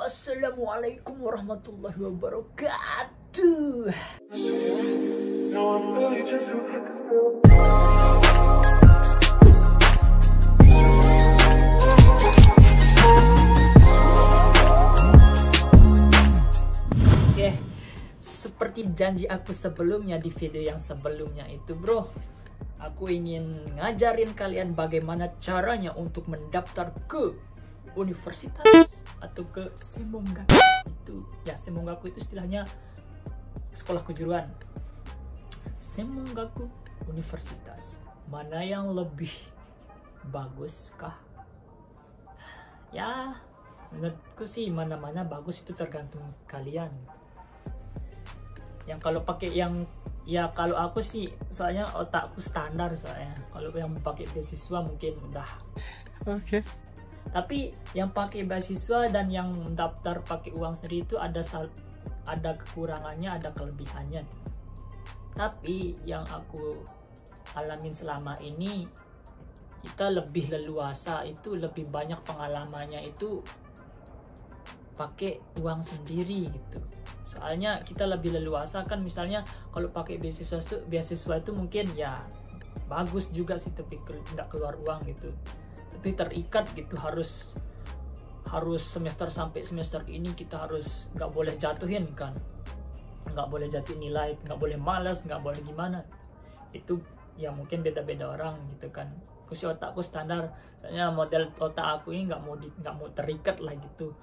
Assalamualaikum warahmatullahi wabarakatuh. Oke, seperti janji aku sebelumnya di video yang sebelumnya itu, bro, aku ingin ngajarin kalian bagaimana caranya untuk mendaftar ke universitas atau ke Semongaku. Itu ya, Semongaku itu istilahnya sekolah kejuruan. Semongaku universitas, mana yang lebih bagus kah? Ya, menurutku sih mana-mana bagus, itu tergantung kalian. Yang kalau pakai yang, ya kalau aku sih soalnya otakku standar, soalnya kalau yang pakai beasiswa mungkin udah Oke. Tapi yang pakai beasiswa dan yang daftar pakai uang sendiri itu ada kekurangannya, ada kelebihannya. Tapi yang aku alamin selama ini, kita lebih leluasa, itu lebih banyak pengalamannya itu pakai uang sendiri gitu. Soalnya kita lebih leluasa kan, misalnya kalau pakai beasiswa itu mungkin ya bagus juga sih, tapi nggak keluar uang gitu. Tapi terikat gitu, harus semester sampai semester ini kita harus nggak boleh jatuhin kan, nggak boleh jatuhin nilai, nggak boleh malas, nggak boleh gimana. Itu ya mungkin beda-beda orang gitu kan. Aku sih otakku standar, soalnya model otak aku ini nggak mau terikat lah gitu,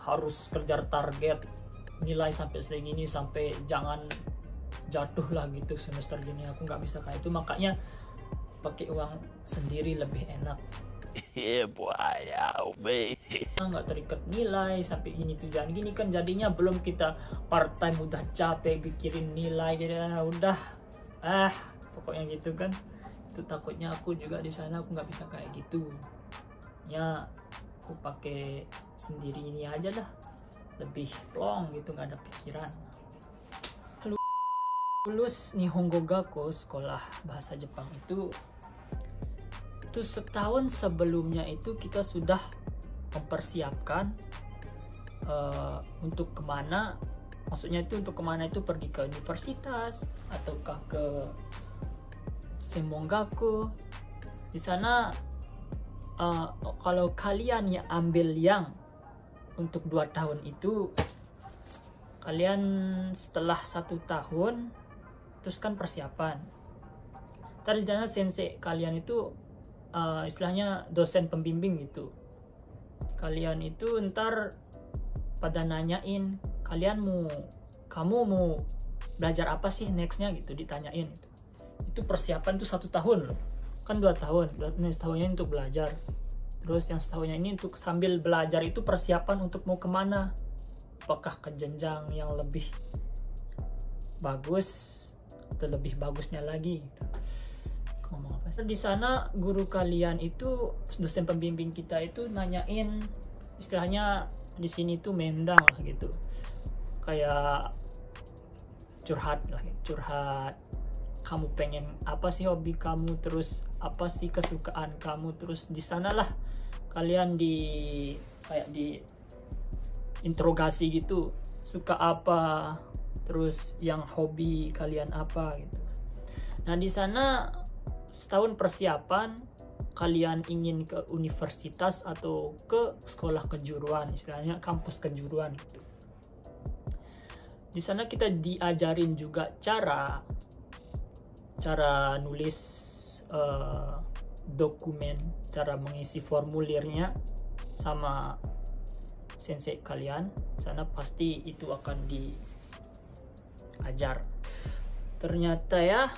harus kejar target nilai sampai segini, sampai jangan jatuh lah gitu semester gini. Aku nggak bisa kayak itu, makanya pakai uang sendiri lebih enak. Nggak terikat nilai sampai ini tujuan gini kan, jadinya belum kita part time udah capek pikirin nilai gitu, udah pokoknya gitu kan. Itu takutnya aku juga di sana aku nggak bisa kayak gitu ya. Aku pakai sendiri ini aja lah, lebih plong gitu, nggak ada pikiran. Lulus Nihongo Gakko, sekolah bahasa Jepang itu setahun sebelumnya itu kita sudah mempersiapkan untuk kemana, maksudnya itu untuk kemana, itu pergi ke universitas ataukah ke Semongaku. Di sana kalau kalian ya ambil yang untuk 2 tahun itu, kalian setelah 1 tahun terus kan persiapan, terus di sana sensei kalian itu istilahnya dosen pembimbing gitu. Kalian itu ntar pada nanyain kamu mau belajar apa sih nextnya gitu, ditanyain gitu. Itu persiapan tuh 1 tahun loh, kan 2 tahun, setahunnya untuk belajar, terus yang setahunnya ini untuk sambil belajar itu persiapan untuk mau kemana, apakah ke jenjang yang lebih bagus atau lebih bagusnya lagi gitu. Di sana guru kalian itu, dosen pembimbing kita itu nanyain, istilahnya di sini tuh mendang lah gitu, kayak curhat lah, curhat kamu pengen apa sih, hobi kamu, terus apa sih kesukaan kamu. Terus di sanalah kalian kayak di interogasi gitu, suka apa, terus yang hobi kalian apa gitu. Nah di sana setahun persiapan, kalian ingin ke universitas atau ke sekolah kejuruan, istilahnya kampus kejuruan gitu. Di sana kita diajarin juga cara nulis dokumen, cara mengisi formulirnya sama sensei kalian. Sana pasti itu akan diajar. Ternyata ya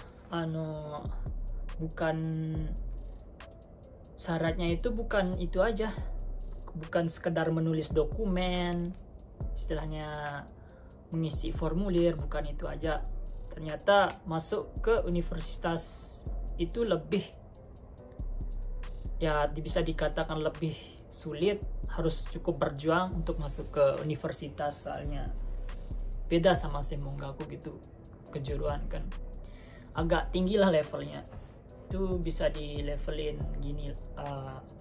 bukan syaratnya itu bukan itu aja, bukan sekedar menulis dokumen, istilahnya mengisi formulir, bukan itu aja. Ternyata masuk ke universitas itu lebih, ya bisa dikatakan lebih sulit, harus cukup berjuang untuk masuk ke universitas, soalnya beda sama Semongaku gitu, kejuruan kan agak tinggi lah levelnya. Itu bisa di levelin gini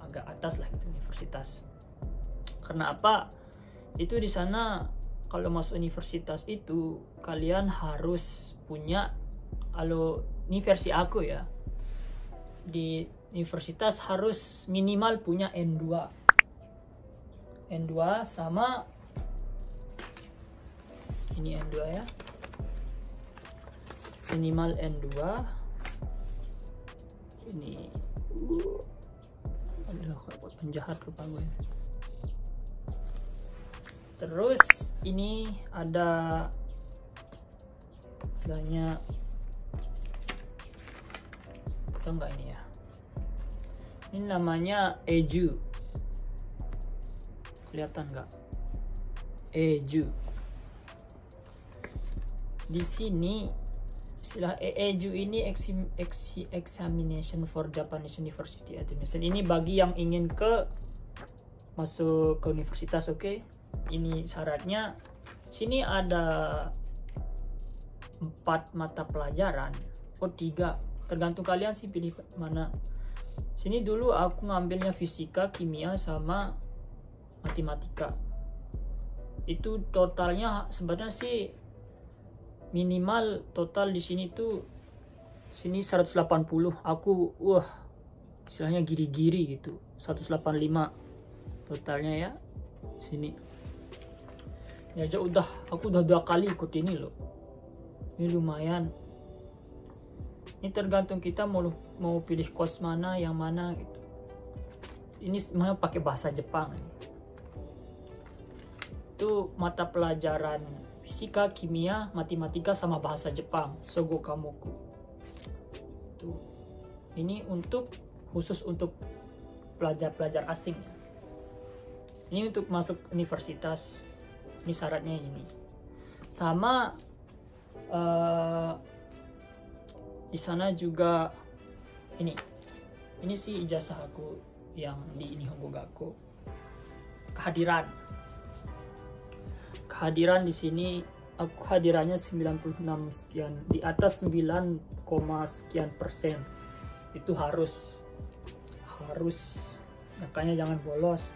agak atas lah itu universitas. Karena apa? Itu di sana kalau masuk universitas itu kalian harus punya, kalau ini versi aku ya, di universitas harus minimal punya N2 sama ini N2 ya, minimal N2 ini. Aduh, kayak penjahat lupa gue. Terus ini ada banyak, atau enggak ini ya, ini namanya EJU, kelihatan nggak? EJU. Di sini istilah EJU ini examination for Japanese University Admission. Ini bagi yang ingin masuk ke universitas, oke? Ini syaratnya. Sini ada 4 mata pelajaran, 3, tergantung kalian sih pilih mana. Sini dulu aku ngambilnya fisika, kimia, sama matematika. Itu totalnya sebenarnya sih minimal total di sini tuh sini 180. Aku istilahnya giri-giri gitu, 185 totalnya ya sini. Ya aku udah 2 kali ikut ini loh. Ini lumayan. Ini tergantung kita mau pilih kos mana, yang mana gitu. Ini semuanya pakai bahasa Jepang. Itu mata pelajaran fisika, kimia, matematika, sama bahasa Jepang, Sogo Kamoku. Tuh. Ini khusus untuk pelajar-pelajar asing ya. Ini untuk masuk universitas. Ini syaratnya ini. Sama di sana juga ini sih ijazah aku yang di Nihongo Gakko. Kehadiran di sini aku hadirannya 96 sekian, di atas 9, sekian persen. Itu harus makanya jangan bolos.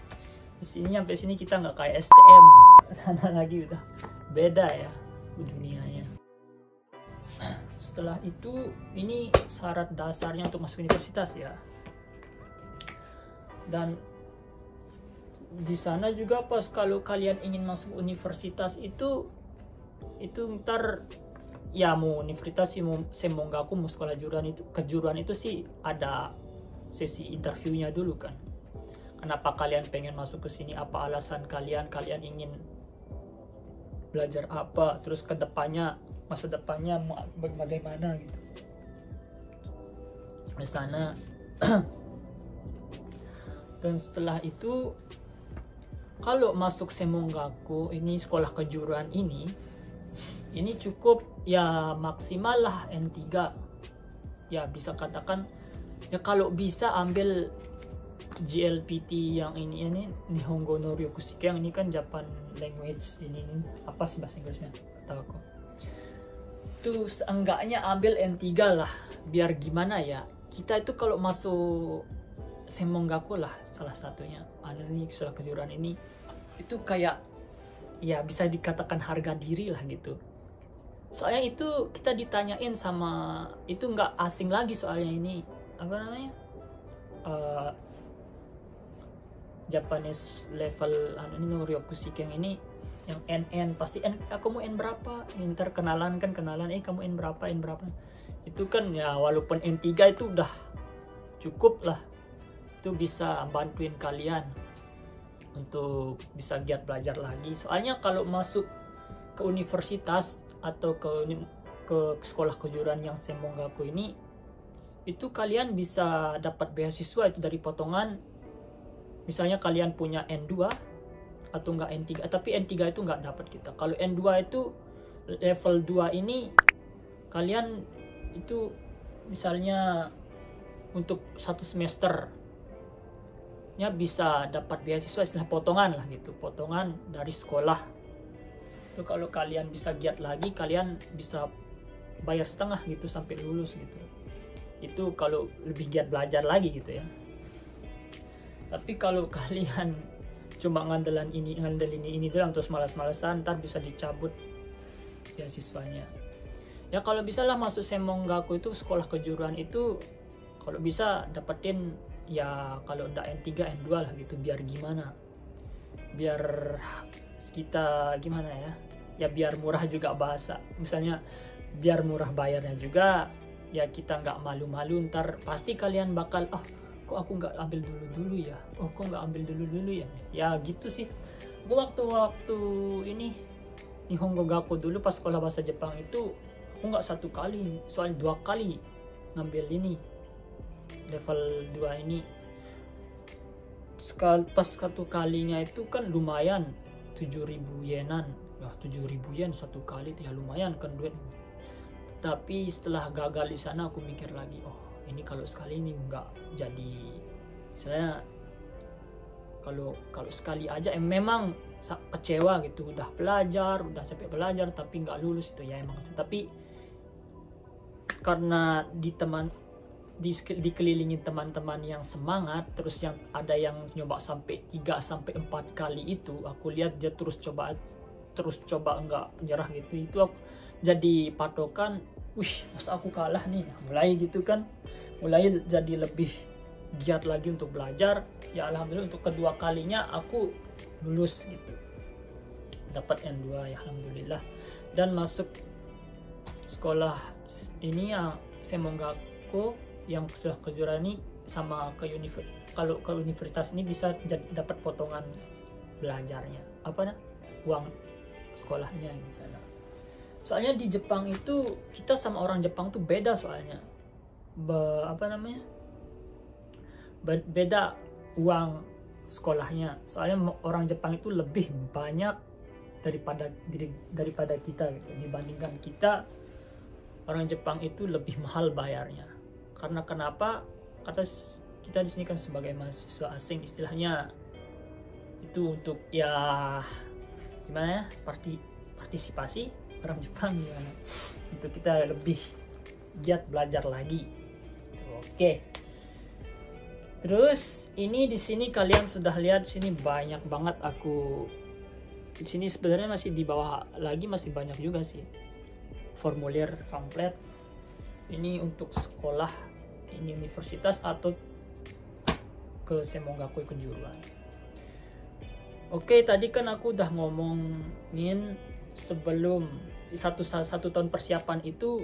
Di sini sampai sini kita nggak kayak STM sana lagi, udah beda ya dunianya. Setelah itu ini syarat dasarnya untuk masuk universitas ya. Dan di sana juga pas kalau kalian ingin masuk universitas itu ntar ya, mau universitas sih, mau Semongaku, mau sekolah kejuruan itu sih ada sesi interviewnya dulu kan. Kenapa kalian pengen masuk ke sini, apa alasan kalian ingin belajar apa, terus ke depannya, masa depannya bagaimana gitu di sana. Dan setelah itu kalau masuk Semongaku ini, sekolah kejuruan ini cukup ya, maksimal lah N3 ya, bisa katakan ya. Kalau bisa ambil GLPT yang ini Nihongo no Ryokushiken, yang ini kan Japan language, ini apa sih bahasa Inggrisnya, tahu aku. Itu seenggaknya ambil N3 lah, biar gimana ya, kita itu kalau masuk Semongaku lah salah satunya, ada nih sekolah kejuruan ini, itu kayak ya bisa dikatakan harga diri lah gitu. Soalnya itu kita ditanyain sama, itu nggak asing lagi soalnya, ini apa namanya, Japanese level ini no Ryokushiken ini yang NN, pasti aku mau N berapa, ntar kenalan kamu N berapa, itu kan ya, walaupun N3 itu udah cukup lah, itu bisa bantuin kalian untuk bisa giat belajar lagi. Soalnya kalau masuk ke universitas atau ke sekolah kejuruan yang Semongaku ini, itu kalian bisa dapat beasiswa itu dari potongan. Misalnya kalian punya N2 atau enggak N3, tapi N3 itu enggak dapat kita. Kalau N2 itu level 2 ini, kalian itu misalnya untuk 1 semester ya bisa dapat beasiswa, istilah potongan lah gitu, potongan dari sekolah. Itu kalau kalian bisa giat lagi, kalian bisa bayar setengah gitu sampai lulus gitu. Itu kalau lebih giat belajar lagi gitu ya. Tapi kalau kalian cuma ngandelin ini doang terus malas-malasan, ntar bisa dicabut beasiswanya. Ya kalau bisa lah masuk Semonggaku itu sekolah kejuruan itu kalau bisa dapetin ya kalau enggak N3 N2 lah gitu, biar gimana, biar kita gimana ya biar murah juga bahasa, misalnya biar murah bayarnya juga, ya kita nggak malu-malu ntar pasti kalian bakal kok aku nggak ambil dulu ya, kok nggak ambil dulu ya gitu sih. Gue waktu ini Nihongo Gaku dulu pas sekolah bahasa Jepang itu aku nggak 1 kali, soalnya 2 kali ngambil ini level 2 ini. Pas 1 kalinya itu kan lumayan 7.000 yenan ya, 7.000 yen 1 kali itu ya lumayan kan duit. Tapi setelah gagal di sana aku mikir lagi, ini kalau sekali ini nggak jadi, misalnya kalau sekali aja memang kecewa gitu, udah capek belajar tapi nggak lulus itu ya emang. Tapi karena dikelilingin teman-teman yang semangat, terus yang ada yang nyoba sampai 3-4 kali itu, aku lihat dia terus coba nggak menyerah gitu, itu aku jadi patokan, masa aku kalah nih, mulai gitu kan, mulai jadi lebih giat lagi untuk belajar. Ya alhamdulillah untuk kedua kalinya aku lulus gitu, dapat N2 ya alhamdulillah, dan masuk sekolah ini yang Semonggaku yang sudah kejuruan ini, sama kalau ke universitas ini bisa dapat potongan belajarnya, uang sekolahnya di sana. Soalnya di Jepang itu kita sama orang Jepang tuh beda, soalnya beda uang sekolahnya. Soalnya orang Jepang itu lebih banyak daripada kita gitu. Dibandingkan kita, orang Jepang itu lebih mahal bayarnya. Karena kenapa? Karena kita di sini kan sebagai mahasiswa asing, istilahnya itu untuk ya gimana ya, partisipasi orang Jepang ya, untuk kita lebih giat belajar lagi. Oke. Terus ini di sini kalian sudah lihat, sini banyak banget aku. Di sini sebenarnya masih di bawah lagi masih banyak juga sih formulir pamflet. Ini untuk sekolah, ini universitas atau ke Semonggaku kejuruan. Oke, tadi kan aku udah ngomongin sebelum satu tahun persiapan itu,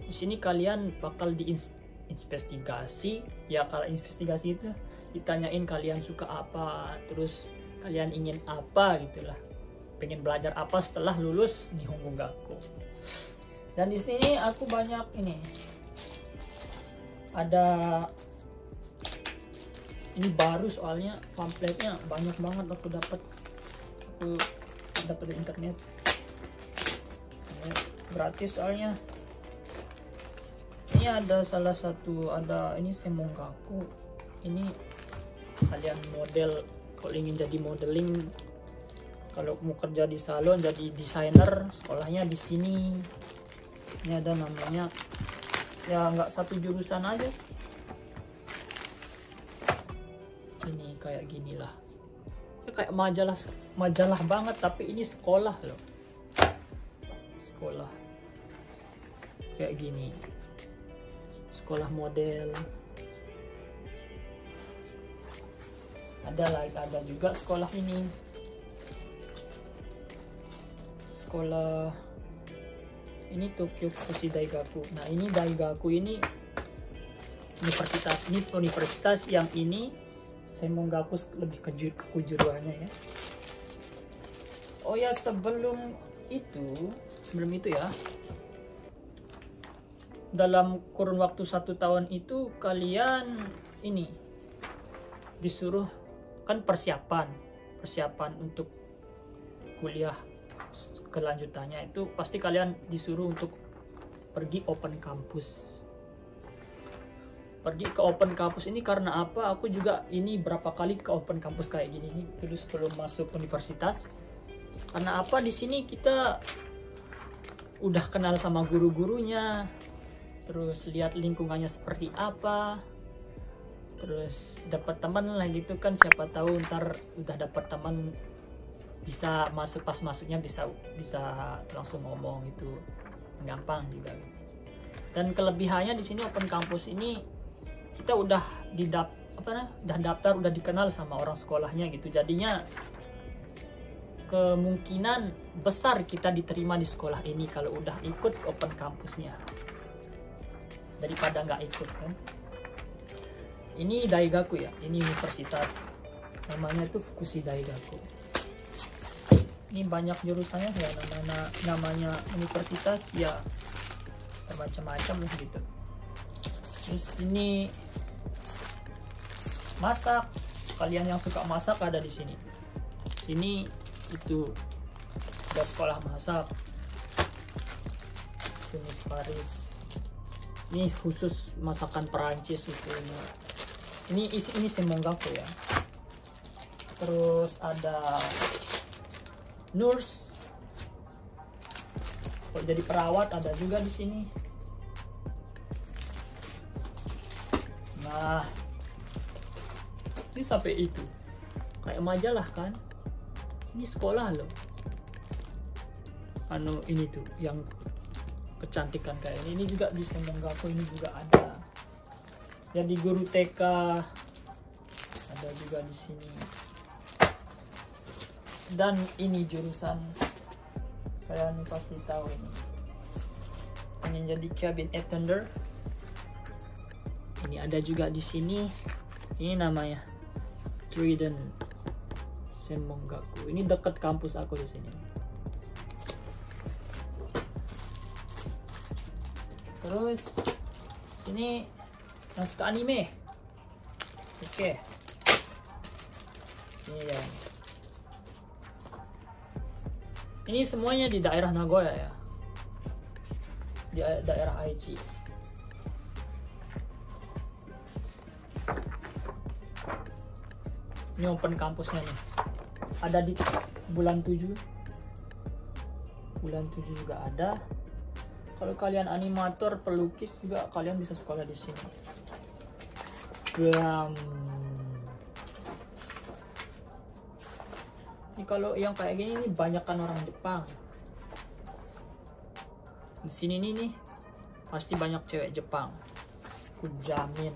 di sini kalian bakal diinvestigasi. Ya kalau investigasi itu ditanyain kalian suka apa, terus kalian ingin apa gitulah, pengen belajar apa setelah lulus Nihongo Gaku. Dan di sini aku banyak ini, ada ini baru soalnya pamfletnya banyak banget aku dapat di internet. Gratis soalnya. Ini ada salah satu, ada ini Semonggaku. Ini kalian model, kalau ingin jadi modeling, kalau mau kerja di salon jadi desainer, sekolahnya di sini. Ini ada namanya, ya nggak satu jurusan aja sih. Ini kayak ginilah. Ya, kayak majalah banget, tapi ini sekolah loh. Sekolah kayak gini, sekolah model. Ada juga sekolah ini, sekolah ini Tokyo Fukushi Daigaku. Nah ini Daigaku ini universitas yang ini Semonggaku lebih kejuruannya ya. Oh ya, sebelum itu ya, dalam kurun waktu 1 tahun itu kalian ini disuruh kan persiapan untuk kuliah kelanjutannya, itu pasti kalian disuruh untuk pergi open campus. Pergi ke open campus ini karena apa? Aku juga ini berapa kali ke open campus kayak gini nih terus sebelum masuk universitas. Karena apa? Di sini kita udah kenal sama guru-gurunya, terus lihat lingkungannya seperti apa. terus dapat teman lah gitu kan, siapa tahu ntar udah dapat teman bisa masuk, pas masuknya bisa langsung ngomong gitu, gampang juga. Dan kelebihannya di sini open campus ini kita udah udah daftar, udah dikenal sama orang sekolahnya gitu, jadinya kemungkinan besar kita diterima di sekolah ini kalau udah ikut open campusnya daripada nggak ikut kan. Ini Daigaku ya, ini universitas, namanya tuh Fukushi Daigaku. Ini banyak jurusannya ya, namanya universitas ya, macam-macam gitu. Terus ini masak, kalian yang suka masak ada di sini. Sini itu ada sekolah masak, Tunis Paris. Ini khusus masakan Perancis itu. Ini Semongaku ya. Terus ada nurse, kalau jadi perawat ada juga di sini. Nah, ini sampai itu kayak majalah kan, ini sekolah loh. Ini tuh yang kecantikan kayak ini juga di Semongaku ini juga ada. Jadi guru TK ada juga di sini. Dan ini jurusan, kalian pasti tahu ini. Pengen jadi cabin attendant. Ini ada juga di sini. Ini namanya Trident Semongaku. Ini dekat kampus aku di sini. Terus ini yang suka anime. Oke. Ini ya. Ini semuanya di daerah Nagoya ya, di daerah Aichi. Ini open campusnya nih, ada di bulan 7. Bulan 7 juga ada. Kalau kalian animator, pelukis juga kalian bisa sekolah di sini. Ini kalau yang kayak gini nih banyakkan orang Jepang. Di sini nih pasti banyak cewek Jepang. Aku jamin.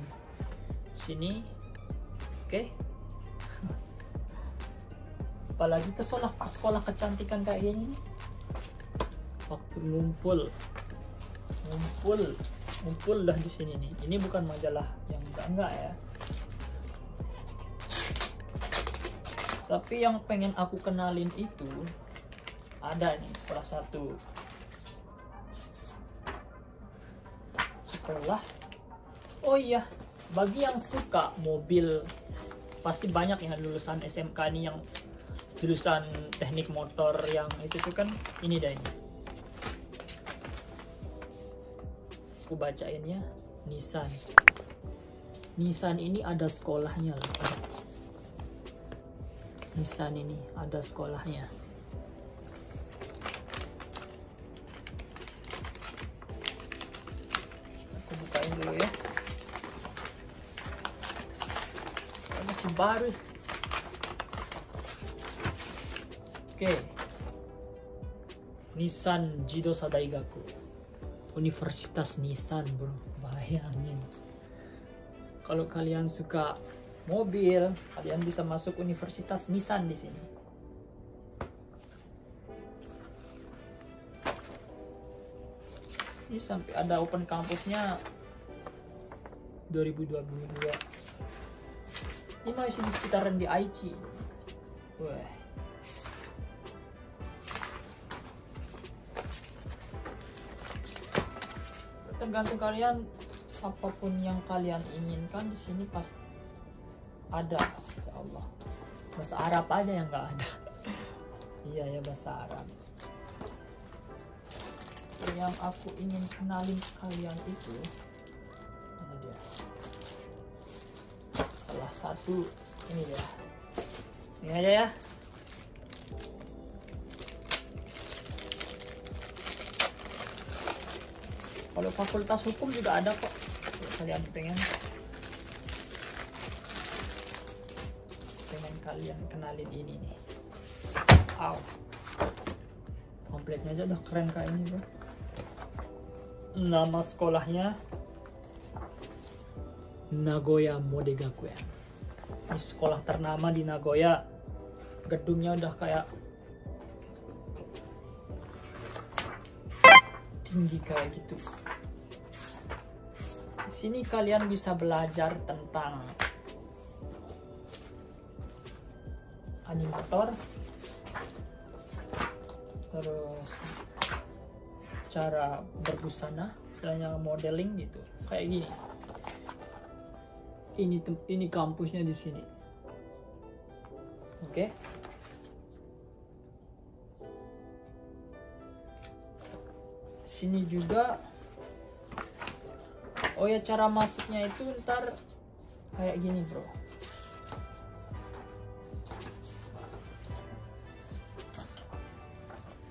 Sini, oke. Apalagi ke sekolah kecantikan kayak gini nih. Waktu ngumpul dah di sini nih. Ini bukan majalah yang enggak ya. Tapi yang pengen aku kenalin itu ada nih salah satu sekolah. Oh iya, bagi yang suka mobil, pasti banyak yang lulusan SMK nih yang jurusan teknik motor yang itu tuh kan, ini dah ini. Aku bacain ya, Nissan. Nissan ini ada sekolahnya loh. Nissan ini ada sekolahnya. Aku bukain dulu ya. Masih baru. Oke. Nissan Jidosa Daigaku. Universitas Nissan, bro. Bayangin. Kalau kalian suka mobil, kalian bisa masuk Universitas Nissan di sini. Ini sampai ada open campusnya 2022. Ini masih di sekitaran di Aichi. Wah. Tergantung kalian, apapun yang kalian inginkan di sini pasti ada, insya Allah. Bahasa Arab aja yang nggak ada. Iya ya, bahasa Arab. Yang aku ingin kenalin kalian itu, ini dia. Salah satu ini ya. Ini aja ya. Kalau fakultas hukum juga ada kok, kalau kalian pengen. kalian kenalin ini nih. Kompletnya aja udah keren kayak ini bro. Nama sekolahnya Nagoya Mode Gakuen. Ini sekolah ternama di Nagoya. Gedungnya udah kayak tinggi kayak gitu. Di sini kalian bisa belajar tentang animator, terus cara berbusana, istilahnya modeling gitu, kayak gini. Ini kampusnya di sini. Oke. Sini juga. Oh ya, cara masuknya itu ntar kayak gini bro.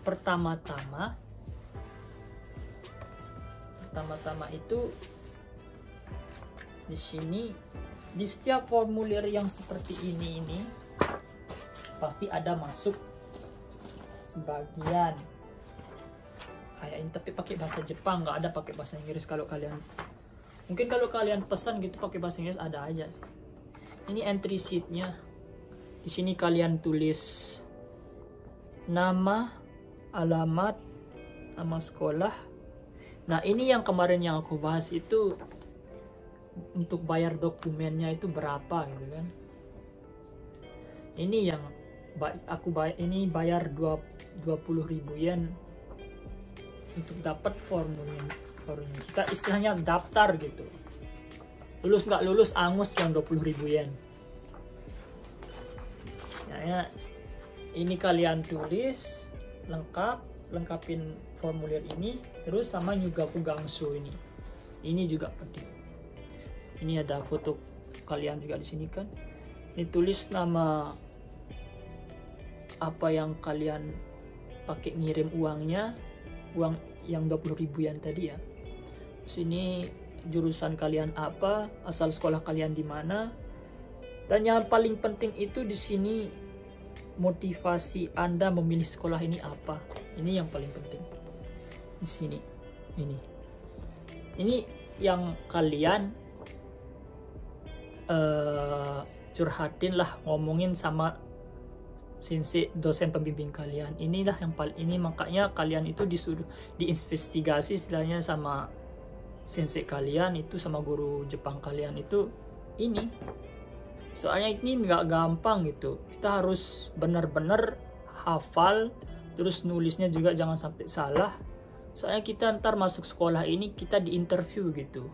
Pertama-tama itu di sini, di setiap formulir yang seperti ini pasti ada masuk sebagian kayak ini, tapi pakai bahasa Jepang, nggak ada pakai bahasa Inggris. Kalau kalian mungkin kalau kalian pesan gitu pakai bahasa Inggris ada aja sih. Ini entry sheetnya. Di sini kalian tulis nama, alamat, nama sekolah. Nah ini yang kemarin yang aku bahas itu untuk bayar dokumennya itu berapa gitu kan. Ini yang aku ini bayar 20.000 yen untuk dapat formulnya. Kita istilahnya daftar gitu. Lulus nggak lulus angus yang 20.000 yen. Ya, ini kalian tulis lengkapin formulir ini, terus sama juga Fugangsu ini. Ini juga penting. Ini ada foto kalian juga di sini kan. Ini tulis nama apa yang kalian pakai ngirim uangnya, uang yang 20.000 yen tadi ya. Terus ini jurusan kalian apa, asal sekolah kalian di mana. Dan yang paling penting itu di sini motivasi Anda memilih sekolah ini apa. Ini yang paling penting. Di sini. Ini yang kalian curhatin lah, ngomongin sama sensei, dosen pembimbing kalian. Inilah yang paling ini, makanya kalian itu disuruh diinvestigasi istilahnya sama sensei kalian itu, sama guru Jepang kalian itu. Ini soalnya ini nggak gampang gitu, kita harus benar-benar hafal, terus nulisnya juga jangan sampai salah. Soalnya kita ntar masuk sekolah ini kita diinterview gitu,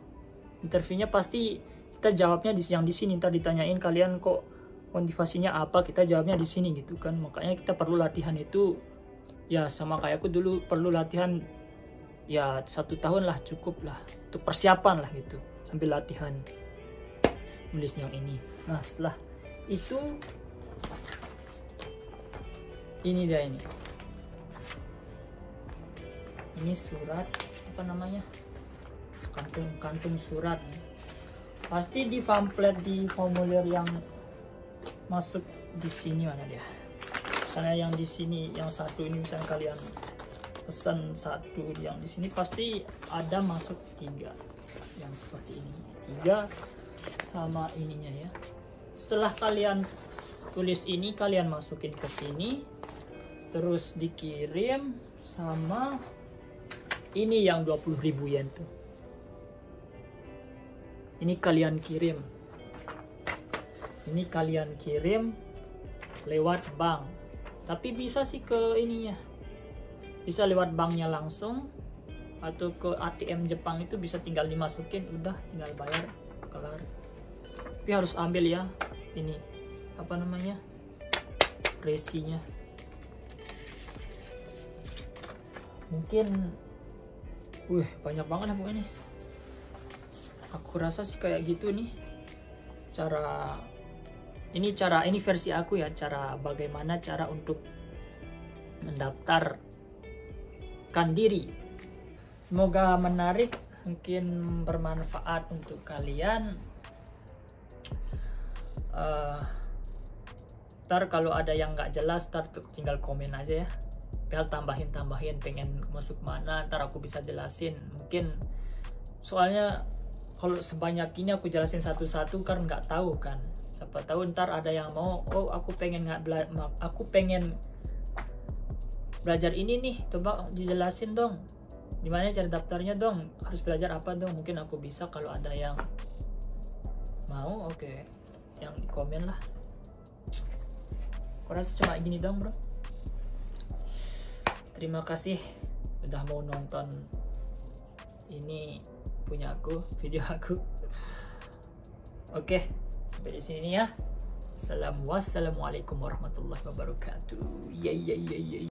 interviewnya pasti kita jawabnya yang di sini. Ntar ditanyain kalian kok motivasinya apa, kita jawabnya di sini gitu kan. Makanya kita perlu latihan itu ya, sama kayak aku dulu perlu latihan ya 1 tahun lah, cukup lah untuk persiapan lah gitu, sambil latihan nulis yang ini. Nah setelah itu ini dia, ini surat apa namanya, kantung surat. Pasti di pamflet, di formulir yang masuk di sini, mana dia, karena yang di sini yang satu ini misalnya kalian pesan satu, yang di sini pasti ada masuk 3 yang seperti ini, 3 sama ininya ya. Setelah kalian tulis ini, kalian masukin ke sini, terus dikirim sama ini yang 20.000 yen tuh. Ini kalian kirim. Ini kalian kirim lewat bank. Tapi bisa sih ke ininya, bisa lewat banknya langsung, atau ke ATM Jepang itu bisa tinggal dimasukin, udah tinggal bayar, kelar. Tapi harus ambil ya ini apa namanya, resinya. Mungkin banyak banget lah pokoknya. Aku rasa sih kayak gitu nih cara ini versi aku ya, cara bagaimana cara untuk mendaftarkan diri. Semoga menarik, mungkin bermanfaat untuk kalian. Ntar kalau ada yang nggak jelas, ntar tinggal komen aja ya. Tinggal tambahin pengen masuk mana, ntar aku bisa jelasin. Mungkin soalnya kalau sebanyak ini aku jelasin satu-satu kan nggak tahu kan. Siapa tahu ntar ada yang mau, oh aku pengen belajar ini nih, coba dijelasin dong. Gimana cara daftarnya dong? Harus belajar apa dong? Mungkin aku bisa kalau ada yang mau, oke. Yang di komen lah. Aku rasa cuma gini dong, bro. Terima kasih udah mau nonton ini punya aku, video aku. Oke, sampai di sini ya. Wassalamualaikum warahmatullahi wabarakatuh.